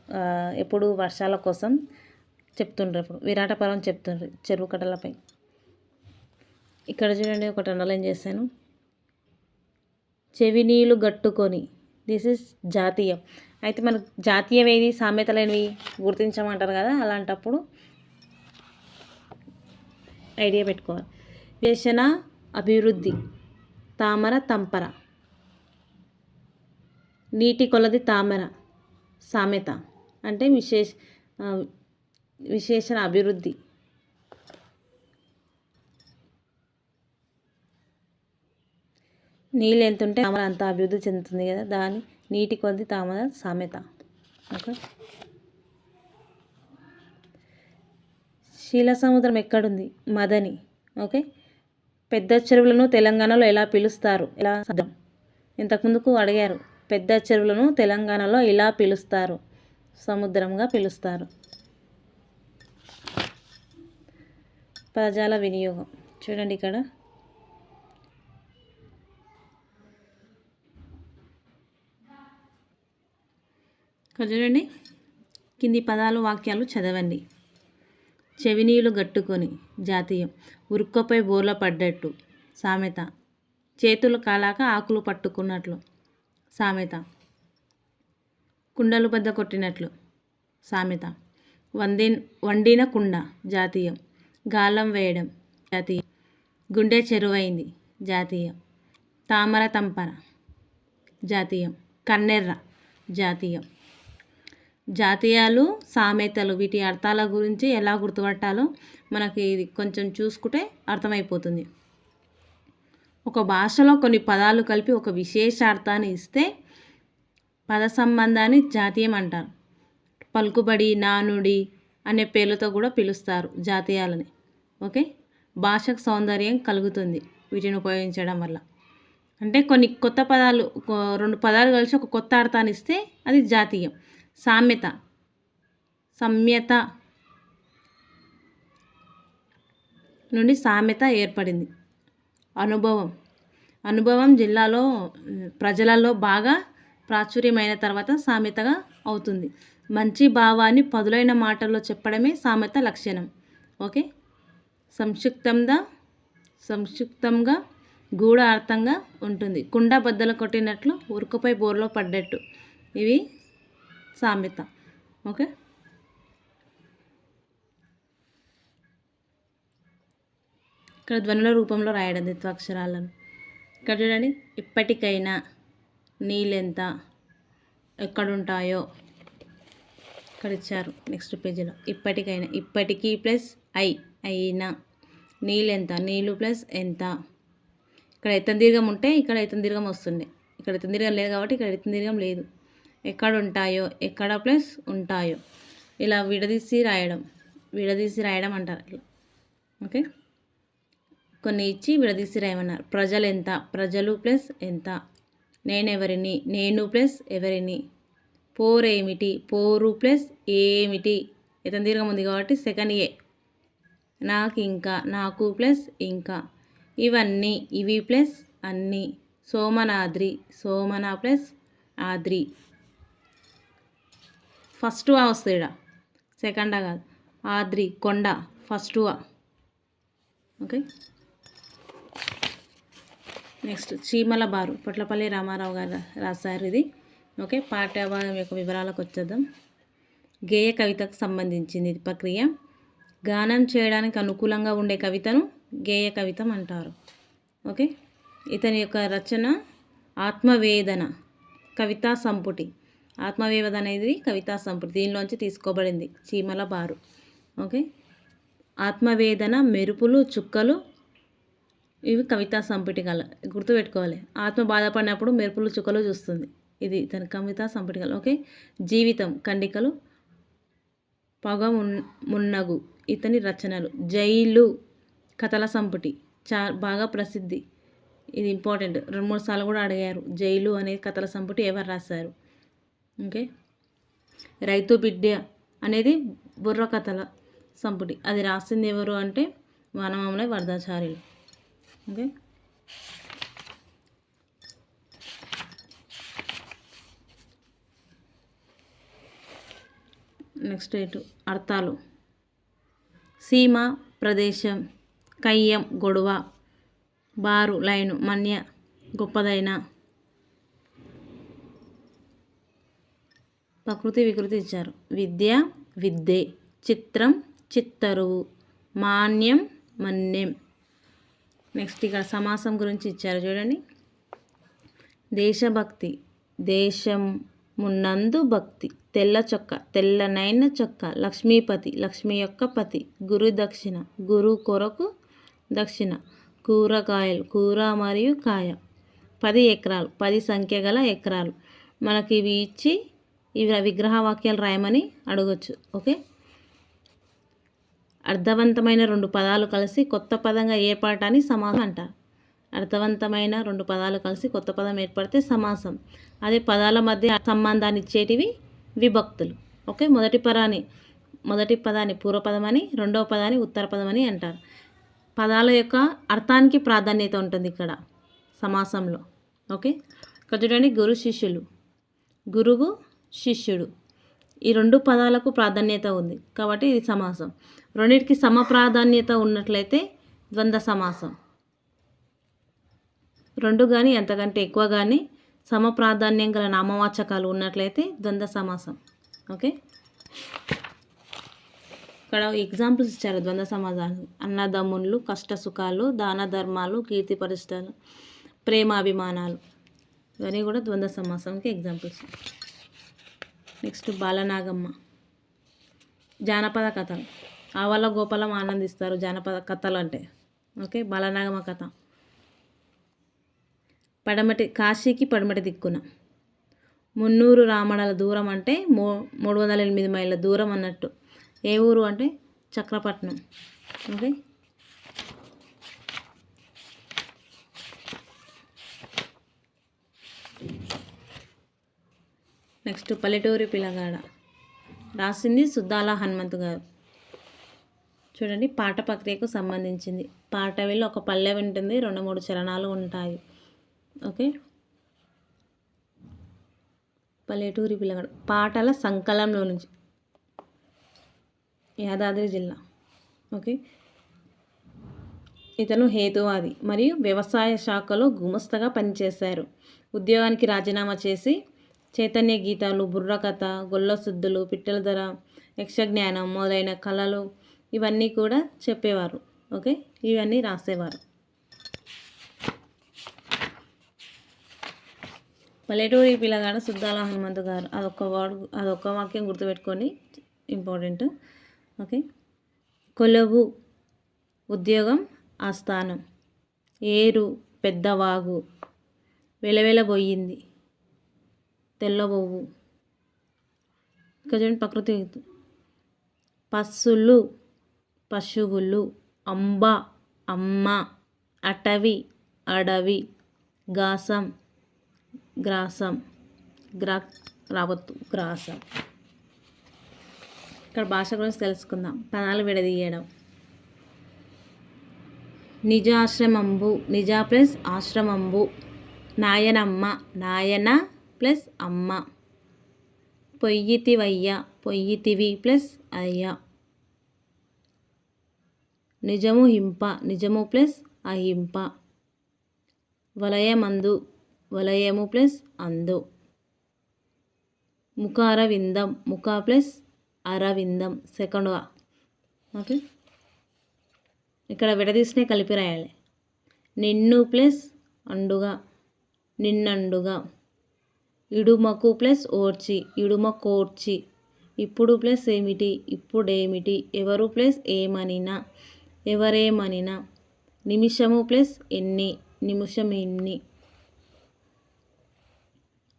ఎప్పుడు వర్షాల కోసం చెప్తుండ్రు. అప్పుడు విరాట పర్వం చెప్తుండ్రు చెరువు కట్టలపై. ఇక్కడ చూడండి, ఒకటి అండర్లైన్ చేశాను. చెవి నీళ్ళు గట్టుకొని, దిస్ ఇస్ జాతీయం. అయితే మనకు జాతీయం ఏది, సామెతలేనివి గుర్తించమంటారు కదా, అలాంటప్పుడు ఐడియా పెట్టుకోవాలి. విశేషణ అభివృద్ధి, తామర తంపర, నీటి కొలది తామర సామెత. అంటే విశేషణ అభివృద్ధి. నీళ్ళు ఎంత ఉంటే తామర అంత అభివృద్ధి చెందుతుంది కదా, దాని నీటి కొద్ది తామర సామెత. ఓకే, శీల సముద్రం ఎక్కడుంది, మదని. ఓకే, పెద్ద చెరువులను తెలంగాణలో ఎలా పిలుస్తారు, ఎలా ఇంతకుముందుకు అడిగారు. పెద్ద చెరువులను తెలంగాణలో ఇలా పిలుస్తారు, సముద్రంగా పిలుస్తారు. పదజాల వినియోగం చూడండి, ఇక్కడ ఇక్కడ చూడండి, కింది పదాలు వాక్యాలు చదవండి. చెవినీళ్ళు గట్టుకొని జాతీయం. ఉరుక్కపై బోర్ల పడ్డట్టు సామెత. చేతులు కాలాక ఆకులు పట్టుకున్నట్లు సామెత. కుండలు బద్ద కొట్టినట్లు సామెత. వండిన కుండ జాతీయం. గాలం వేయడం జాతీయం. గుండె చెరువైంది జాతీయం. తామర తంపర జాతీయం. కన్నెర్ర జాతీయం. జాతీయాలు, సామెతలు వీటి అర్థాల గురించి ఎలా గుర్తుపట్టాలో మనకి ఇది కొంచెం చూసుకుంటే అర్థమైపోతుంది. ఒక భాషలో కొన్ని పదాలు కలిపి ఒక విశేష అర్థాన్ని ఇస్తే పద సంబంధాన్ని జాతీయం అంటారు. పలుకుబడి, నానుడి అనే పేర్లతో కూడా పిలుస్తారు జాతీయాలని. ఓకే, భాషకు సౌందర్యం కలుగుతుంది వీటిని ఉపయోగించడం వల్ల. అంటే కొన్ని కొత్త పదాలు, రెండు పదాలు కలిసి ఒక కొత్త అర్థాన్ని ఇస్తే అది జాతీయం. సామ్యత, సమ్యత నుండి సామెత ఏర్పడింది. అనుభవం జిల్లాలో ప్రజలలో బాగా ప్రాచుర్యమైన తర్వాత సామెతగా అవుతుంది. మంచి భావాన్ని పదులైన మాటల్లో చెప్పడమే సామెత లక్షణం. ఓకే, సంక్షిప్తంగా గూఢ అర్థంగా ఉంటుంది. కుండ బద్దలు కొట్టినట్లు, ఉరుకుపై బోర్లో పడ్డట్టు, ఇవి సామెత. ఓకే, ఇక్కడ ధ్వనుల రూపంలో రాయడం ద్విత్వాక్షరాలను. ఇక్కడ చూడండి, ఇప్పటికైనా, నీళ్ళెంత, ఎక్కడుంటాయో ఇక్కడ ఇచ్చారు. నెక్స్ట్ పేజీలో ఇప్పటికైనా, ఇప్పటికీ ప్లస్ అయినా. నీళ్ళెంత, నీళ్ళు ప్లస్ ఎంత. ఇక్కడ ఎత్తం దీర్ఘం ఉంటే ఇక్కడ ఎత్తం దీర్ఘం వస్తుంది. ఇక్కడ ఎత్తం దీర్ఘం లేదు కాబట్టి ఇక్కడ ఎత్తం దీర్ఘం లేదు. ఎక్కడ ఉంటాయో, ఎక్కడ ప్లస్ ఉంటాయో, ఇలా విడదీసి రాయడం అంటారు అట్లా. ఓకే, కొన్ని ఇచ్చి విడదీసి రాయమన్నారు. ప్రజలు ఎంత, ప్రజలు ప్లస్ ఎంత. నేనెవరిని, నేను ప్లస్ ఎవరిని. పోరేమిటి, పోరు ప్లస్ ఏమిటి. ఎత్తం దీర్ఘం ఉంది కాబట్టి సెకండ్ ఏ. నాకు ఇంకా, నాకు ప్లస్ ఇంకా. ఇవన్నీ, ఇవి ప్లస్ అన్నీ. సోమనాద్రి, సోమన ప్లస్ ఆద్రి. ఫస్ట్ ఆ వస్తుంది ఇక్కడ, సెకండా కాదు. ఆద్రి, కొండ, ఫస్ట్ ఆ. ఓకే, నెక్స్ట్ చీమల బారు, పొట్లపల్లి రామారావు గారు రాశారు ఇది. ఓకే, పాఠ్యభాగం యొక్క వివరాలకు వచ్చేద్దాం. గేయ కవితకు సంబంధించింది ఇది ప్రక్రియ. గానం చేయడానికి అనుకూలంగా ఉండే కవితను గేయ కవితం అంటారు. ఓకే, ఇతని యొక్క రచన ఆత్మవేదన కవితా సంపుటి. ఆత్మవేదన అనేది కవితా సంపుటి, దీనిలోంచి తీసుకోబడింది చీమల బారు. ఓకే, ఆత్మవేదన, మెరుపులు, చుక్కలు, ఇవి కవితా సంపుటి గల. గుర్తుపెట్టుకోవాలి, ఆత్మ బాధపడినప్పుడు మెరుపులు చుక్కలు చూస్తుంది. ఇది తన కవితా సంపుటి గల. ఓకే, జీవితం, ఖండికలు, మున్నగు ఇతని రచనలు. జైలు కథల సంపుటి, బాగా ప్రసిద్ధి. ఇది ఇంపార్టెంట్, 2-3 సార్లు కూడా అడిగారు. జైలు అనేది కథల సంపుటి ఎవరు రాశారు. ఓకే, రైతు బిడ్డ అనేది బుర్ర కథల సంపుటి, అది రాసింది ఎవరు అంటే వనమామల వరదాచార్యులు. ఓకే, నెక్స్ట్ అర్థాలు. సీమ, ప్రదేశం. కయ్యం, గొడవ. బారు, లైను. మన్య, గొప్పదైన. ప్రకృతి, వికృతి ఇచ్చారు. విద్య, విద్యే. చిత్రం, చిత్తరువు. మాన్యం, మన్యం. నెక్స్ట్ ఇక్కడ సమాసం గురించి ఇచ్చారు చూడండి. దేశభక్తి, దేశం మున్నందు భక్తి. తెల్ల చొక్క, తెల్లనైన చొక్క. లక్ష్మీపతి, లక్ష్మి యొక్క పతి. గురు దక్షిణ, గురు కొరకు దక్షిణ. కూరగాయలు, కూర మరియు కాయ. 10 ఎకరాలు, 10 సంఖ్య గల ఎకరాలు. మనకి ఇవి ఇచ్చి ఇవి విగ్రహ వాక్యాలు రాయమని అడగొచ్చు. ఓకే, అర్థవంతమైన 2 పదాలు కలిసి కొత్త పదంగా ఏర్పడటాన్ని సమాసం అంటారు. అర్థవంతమైన 2 పదాలు కలిసి కొత్త పదం ఏర్పడితే సమాసం. అదే పదాల మధ్య సంబంధాన్ని ఇచ్చేటివి విభక్తులు. ఓకే, మొదటి పదాన్ని పూర్వపదం అని, రెండవ పదాన్ని ఉత్తర పదం అని అంటారు. పదాల యొక్క అర్థానికి ప్రాధాన్యత ఉంటుంది ఇక్కడ సమాసంలో. ఓకే, ఇక్కడ చూడండి, గురు శిష్యులు. గురువు, శిష్యుడు. ఈ 2 పదాలకు ప్రాధాన్యత ఉంది కాబట్టి ఇది సమాసం. రెండిటికి సమ ప్రాధాన్యత ఉన్నట్లయితే ద్వంద్వ సమాసం. 2 కానీ అంతకంటే ఎక్కువ కానీ సమ ప్రాధాన్యం గల నామవాచకాలు ఉన్నట్లయితే ద్వంద్వ సమాసం. ఓకే, ఇక్కడ ఎగ్జాంపుల్స్ ఇచ్చారు ద్వంద్వ సమాసాలు. అన్నదమ్ముళ్ళు, కష్ట సుఖాలు, దాన ధర్మాలు, కీర్తి పరిష్టలు, ప్రేమాభిమానాలు, ఇవన్నీ కూడా ద్వంద్వ సమాసంకి ఎగ్జాంపుల్స్. నెక్స్ట్ బాలనాగమ్మ. జానపద కథలు. ఆవల గోపాలం ఆనందిస్తారు జానపద కథలు అంటే. ఓకే, బాలనాగమ్మ కథ. కాశీకి పడమటి దిక్కున. 300 రామడల దూరం అంటే 308 మైళ్ళ దూరం అన్నట్టు. ఏ ఊరు అంటే చక్రపట్నం. ఓకే, నెక్స్ట్ పల్లెటూరి పిల్లగాడ. రాసింది సుద్దాల హనుమంతు గారు. చూడండి, పాట ప్రక్రియకు సంబంధించింది. పాట వెళ్ళి ఒక పల్లె ఉంటుంది, 2-3 చరణాలు ఉంటాయి. ఓకే, పల్లెటూరి పిల్లగాడ పాటల సంకలనంలో నుంచి. యాదాద్రి జిల్లా. ఓకే, ఇతను హేతువాది మరియు వ్యవసాయ శాఖలో గుమస్తగా పనిచేశారు. ఉద్యోగానికి రాజీనామా చేసి చైతన్య గీతాలు, బుర్రకథ, గొల్లసుద్దులు, పిట్టల ధర, యక్షజ్ఞానం మొదలైన కళలు ఇవన్నీ కూడా చెప్పేవారు. ఓకే, ఇవన్నీ రాసేవారు. పల్లెటూరి పిల్లగాడ సుద్దాల హనుమంతు గారు. అదొక వాక్యం గుర్తుపెట్టుకోండి, ఇంపార్టెంట్. ఓకే, కొలువు ఉద్యోగం ఆస్థానం. ఏరు పెద్దవాగు. వెలవెలబోయింది తెల్లబోవు. ఇక్కడ చూడండి ప్రకృతి. పశువులు పశువులు. అంబ అమ్మ. అటవి అడవి. గాసం గ్రాసం. రావత్తు గ్రాసం. ఇక్కడ భాష గురించి తెలుసుకుందాం. పదాలు విడదీయడం. నిజాశ్రమంబు. నిజ ప్లస్ ఆశ్రమంబు. నాయనమ్మ. నాయన ప్లస్ అమ్మ. పొయ్యితివయ్య. పొయ్యితివి ప్లస్ అయ్య. నిజము హింప. నిజము ప్లస్ అహింప. వలయమందు. వలయము ప్లస్ అందు. ముఖ అరవిందం. ముఖ ప్లస్ అరవిందం సెకండ్గా. ఓకే, ఇక్కడ విడదీసినే కలిపి రాయాలి. నిన్ను ప్లస్ అండుగా. నిన్నండుగా. ఇడుమకు ప్లస్ ఓర్చి. ఇడుమ కోర్చి. ఇప్పుడు ప్లస్ ఏమిటి. ఇప్పుడేమిటి. ఎవరు ప్లస్ ఏమనినా. ఎవరేమనినా. నిమిషము ప్లస్ ఎన్ని. నిమిషం ఎన్ని.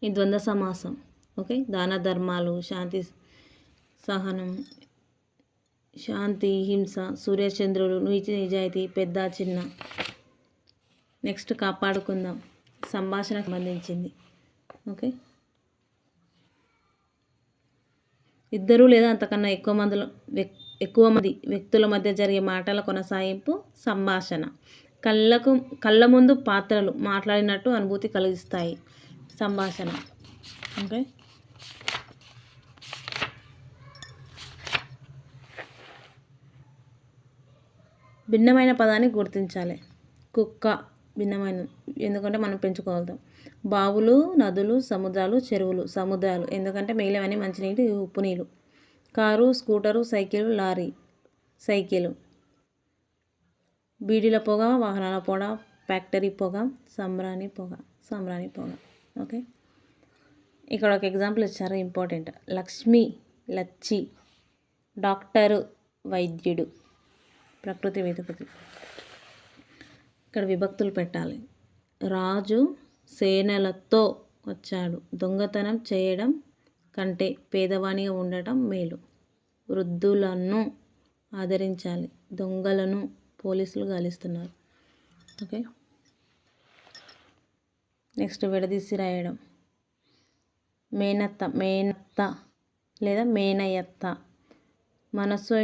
ఈ ద్వంద్వ సమాసం. ఓకే, దాన ధర్మాలు, శాంతి సహనం, శాంతి హింస, సూర్యచంద్రుడు, నీతి నిజాయితీ, పెద్ద చిన్న. నెక్స్ట్ కాపాడుకుందాం. సంభాషణకు సంబంధించింది. ఓకే, ఇద్దరు లేదా అంతకన్నా ఎక్కువ మంది వ్యక్తుల మధ్య జరిగే మాటల కొనసాగింపు సంభాషణ. కళ్ళ ముందు పాత్రలు మాట్లాడినట్టు అనుభూతి కలిగిస్తాయి సంభాషణ. ఓకే, భిన్నమైన పదాన్ని గుర్తించాలి. కుక్క భిన్నమైన, ఎందుకంటే మనం పెంచుకోగలుగుతాం. బావులు, నదులు, సముద్రాలు, చెరువులు, సముద్రాలు, ఎందుకంటే మిగిలినవన్నీ మంచినీటి, ఉప్పు నీళ్ళు. Car, scooter, cycle, lorry, cycle. బీడీల పొగ, వాహనాల పొగ, ఫ్యాక్టరీ పొగ, సంబ్రాణి పొగ. సంబ్రాణి పొగ. ఓకే, ఇక్కడ ఒక ఎగ్జాంపుల్ ఇచ్చారు, ఇంపార్టెంట్. లక్ష్మి లచ్చి. డాక్టరు వైద్యుడు. ప్రకృతి వికృతి. ఇక్కడ విభక్తులు పెట్టాలి. రాజు సేనలతో వచ్చాడు. దొంగతనం చేయడం కంటే పేదవానిగా ఉండటం మేలు. వృద్ధులను ఆదరించాలి. దొంగలను పోలీసులు గాలిస్తున్నారు. ఓకే, నెక్స్ట్ విడదీసి రాయడం. మేనత్త లేదా మేనయత్త. మనసు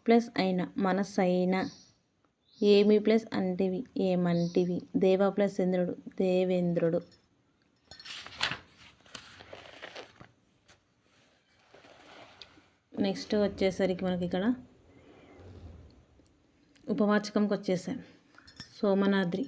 ప్లస్ అయిన. మనసైన. ఏమి ప్లస్ అంటివి. ఏమంటివి. దేవ ప్లస్ ఇంద్రుడు. దేవేంద్రుడు. నెక్స్ట్ వచ్చేసరికి మనకి ఇక్కడ ఉపవాచకంకి వచ్చేసాం. సోమనాద్రి,